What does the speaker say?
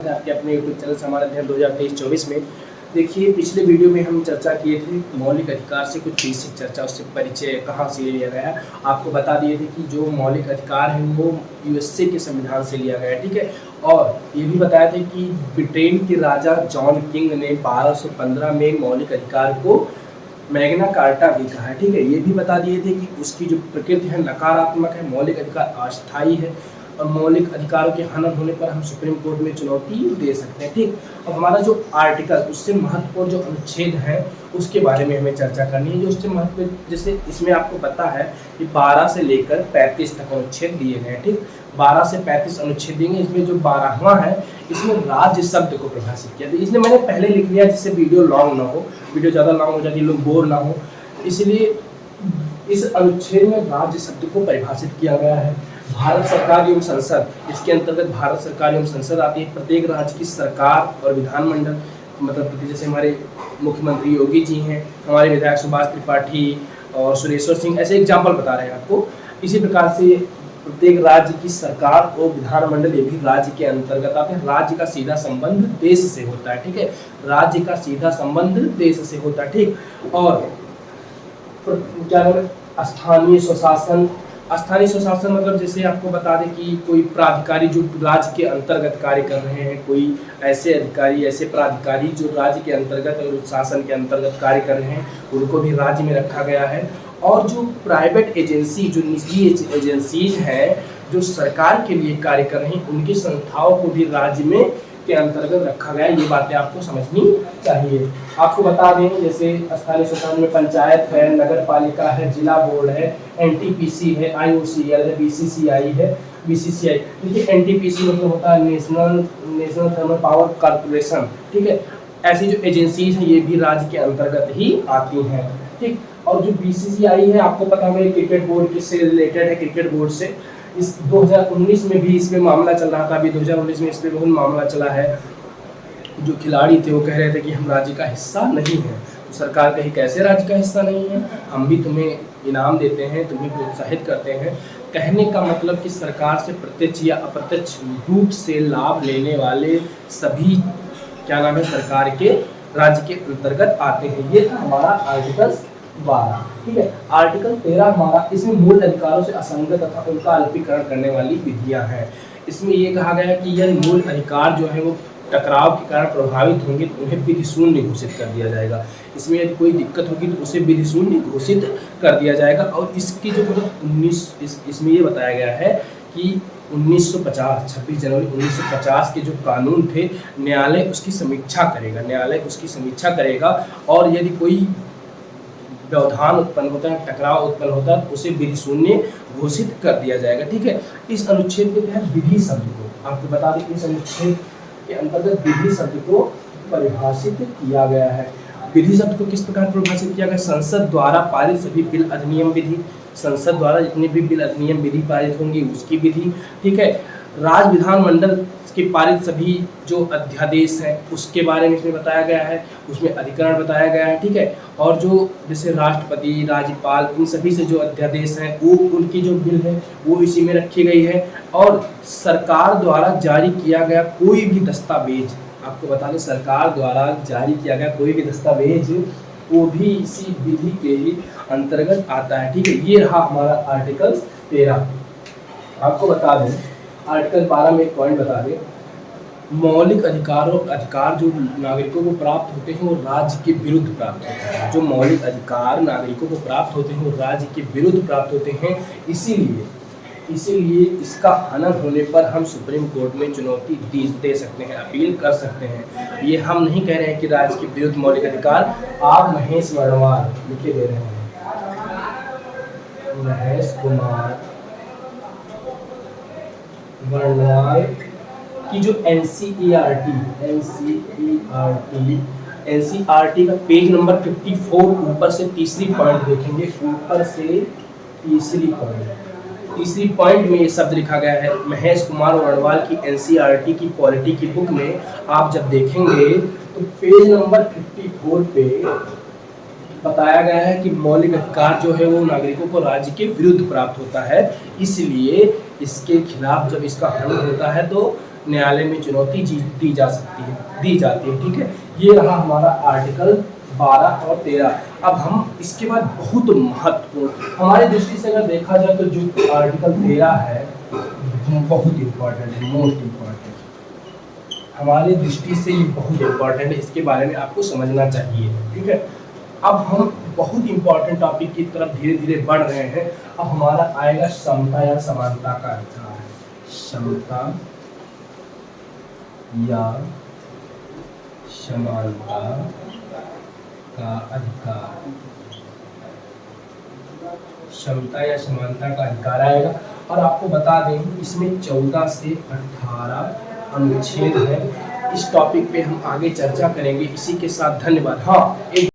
आपके अपने YouTube channel से हमारे अध्ययन 2023-24 में। देखिए, पिछले वीडियो में हम चर्चा किए थे मौलिक अधिकार से कुछ बेसिक चर्चा, उससे परिचय कहाँ से लिया गया है। आपको बता दिए थे कि जो मौलिक अधिकार है वो यूएसए के संविधान से लिया गया है, ठीक है। और ये भी बताया था कि ब्रिटेन के राजा जॉन किंग ने 1215 में मौलिक अधिकार को मैग्ना कार्टा भी कहा है, ठीक है। ये भी बता दिए थे कि उसकी जो प्रकृति है नकारात्मक है, मौलिक अधिकार अस्थायी है और मौलिक अधिकारों के हनन होने पर हम सुप्रीम कोर्ट में चुनौती दे सकते हैं, ठीक। अब हमारा जो आर्टिकल, उससे महत्वपूर्ण जो अनुच्छेद है उसके बारे में हमें चर्चा करनी है। जो उससे महत्व, जैसे इसमें आपको पता है कि 12 से लेकर 35 तक अनुच्छेद दिए गए हैं, ठीक। 12 से 35 अनुच्छेद देंगे। इसमें जो 12वां है, इसमें राज्य शब्द को परिभाषित किया। इसलिए मैंने पहले लिख लिया जिससे वीडियो लॉन्ग ना हो, वीडियो ज़्यादा लॉन्ग हो जाती है, लोग बोर ना हो, इसलिए इस अनुच्छेद में राज्य शब्द को परिभाषित किया गया है। भारत सरकार एवं संसद, इसके अंतर्गत भारत सरकार एवं संसद आती है। प्रत्येक राज्य की सरकार और विधानमंडल, मतलब जैसे हमारे मुख्यमंत्री योगी जी हैं, हमारे विधायक सुभाष त्रिपाठी और सुरेश्वर सिंह, ऐसे एग्जाम्पल बता रहे हैं आपको। इसी प्रकार से प्रत्येक राज्य की सरकार और विधानमंडल ये भी राज्य के अंतर्गत आते हैं। राज्य का सीधा संबंध देश से होता है, ठीक है। राज्य का सीधा संबंध देश से होता है, ठीक। और क्या है, स्थानीय स्वशासन। स्थानीय स्वशासन मतलब जैसे आपको बता दें कि कोई प्राधिकारी जो राज्य के अंतर्गत कार्य कर रहे हैं, कोई ऐसे अधिकारी, ऐसे प्राधिकारी जो राज्य के अंतर्गत और शासन के अंतर्गत कार्य कर रहे हैं, उनको भी राज्य में रखा गया है। और जो प्राइवेट एजेंसी, जो निजी एजेंसीज हैं जो सरकार के लिए कार्य कर रही हैं, उनकी संस्थाओं को भी राज्य में के अंतर्गत रखा गया है। ये बातें आपको समझनी चाहिए। आपको बता दें जैसे स्थानीय शासन में पंचायत है, नगर पालिका है, जिला बोर्ड है, एनटीपीसी है, आईओसीएल है, बीसीसीआई है, बीसीसीआई। देखिए एनटीपीसी मतलब होता है नेशनल थर्मल पावर कॉर्पोरेशन, ठीक है। ऐसी जो एजेंसीज हैं ये भी राज्य के अंतर्गत ही आती हैं, ठीक। और जो बीसीसीआई है, आपको पता है क्रिकेट बोर्ड किससे रिलेटेड है, क्रिकेट बोर्ड से। इस 2019 में भी इस पे मामला चल रहा था, अभी 2019 में इस पे बहुत मामला चला है। जो खिलाड़ी थे वो कह रहे थे कि हम राज्य का हिस्सा नहीं हैं। तो सरकार कही कैसे राज्य का हिस्सा नहीं है, हम भी तुम्हें इनाम देते हैं, तुम्हें प्रोत्साहित करते हैं। कहने का मतलब कि सरकार से प्रत्यक्ष या अप्रत्यक्ष रूप से लाभ लेने वाले सभी क्या नाम है सरकार के राज्य के अंतर्गत आते हैं। ये था हमारा आर्टिकल 12, ठीक है। आर्टिकल 13 हमारा, इसमें मूल अधिकारों से असंगत तथा उनका अल्पीकरण करने वाली विधियां हैं। इसमें ये कहा गया है कि यदि मूल अधिकार जो है वो टकराव के कारण प्रभावित होंगे तो उन्हें विधि शून्य घोषित कर दिया जाएगा। इसमें यदि कोई दिक्कत होगी तो उसे विधि शून्य घोषित कर दिया जाएगा। और इसकी जो मतलब इसमें ये बताया गया है कि 1950, 26 जनवरी 1950 के जो कानून थे, न्यायालय उसकी समीक्षा करेगा। और यदि कोई व्यवधान उत्पन्न होता है, टकराव उत्पन्न होता है, तो उसे विधि शून्य घोषित कर दिया जाएगा, ठीक है। इस अनुच्छेद के तहत विधि शब्द को आपको बता दें, इस अनुच्छेद के अंतर्गत विधि शब्द को परिभाषित किया गया है। विधि शब्द को किस प्रकार परिभाषित किया गया? संसद द्वारा पारित सभी बिल अधिनियम विधि, संसद द्वारा जितने भी बिल अधिनियम विधि पारित होंगी उसकी विधि, ठीक है। राज्य विधानमंडल के पारित सभी जो अध्यादेश हैं उसके बारे में इसमें बताया गया है, उसमें अधिकरण बताया गया है, ठीक है। और जो जैसे राष्ट्रपति, राज्यपाल, इन सभी से जो अध्यादेश हैं वो उनकी जो बिल है वो इसी में रखी गई है। और सरकार द्वारा जारी किया गया कोई भी दस्तावेज, आपको बता दें सरकार द्वारा जारी किया गया कोई भी दस्तावेज वो भी इसी विधि के ही अंतर्गत आता है, ठीक है। ये रहा हमारा आर्टिकल 13। आपको बता दें आर्टिकल 12 में एक पॉइंट बता दें, मौलिक अधिकार जो नागरिकों को प्राप्त होते हैं वो राज्य के विरुद्ध प्राप्त होते हैं। जो मौलिक अधिकार नागरिकों को प्राप्त होते हैं वो राज्य के विरुद्ध प्राप्त होते हैं। इसीलिए इसका हनन होने पर हम सुप्रीम कोर्ट में चुनौती दे सकते हैं, अपील कर सकते हैं। ये हम नहीं कह रहे हैं कि राज्य के विरुद्ध मौलिक अधिकार। आप महेश वर्णवाल लिखे दे रहे हैं, महेश कुमार वर्णवाल की जो एनसीईआरटी का पेज नंबर 54 ऊपर से तीसरी पॉइंट देखेंगे, ऊपर से तीसरी पॉइंट में ये शब्द लिखा गया है। महेश कुमार वर्णवाल की एनसीईआरटी की पॉलिटी की बुक में आप जब देखेंगे तो पेज नंबर 54 पे बताया गया है कि मौलिक अधिकार जो है वो नागरिकों को राज्य के विरुद्ध प्राप्त होता है। इसलिए इसके खिलाफ जब इसका हनन होता है तो न्यायालय में चुनौती दी जाती है। ठीक है, ये रहा हमारा आर्टिकल 12 और 13। अब हम इसके बाद बहुत महत्वपूर्ण हमारी दृष्टि से अगर देखा जाए तो जो आर्टिकल 13 है बहुत इंपॉर्टेंट है, मोस्ट इम्पॉर्टेंट हमारी दृष्टि से ये बहुत इंपॉर्टेंट है, इसके बारे में आपको समझना चाहिए। ठीक है, अब हम बहुत इंपॉर्टेंट टॉपिक की तरफ धीरे धीरे बढ़ रहे हैं। अब हमारा आएगा समता या समानता का अधिकार। समता या समानता का अधिकार, समता या समानता का अधिकार आएगा। और आपको बता दें इसमें 14 से 18 अनुच्छेद है। इस टॉपिक पे हम आगे चर्चा करेंगे। इसी के साथ धन्यवाद। हाँ, एक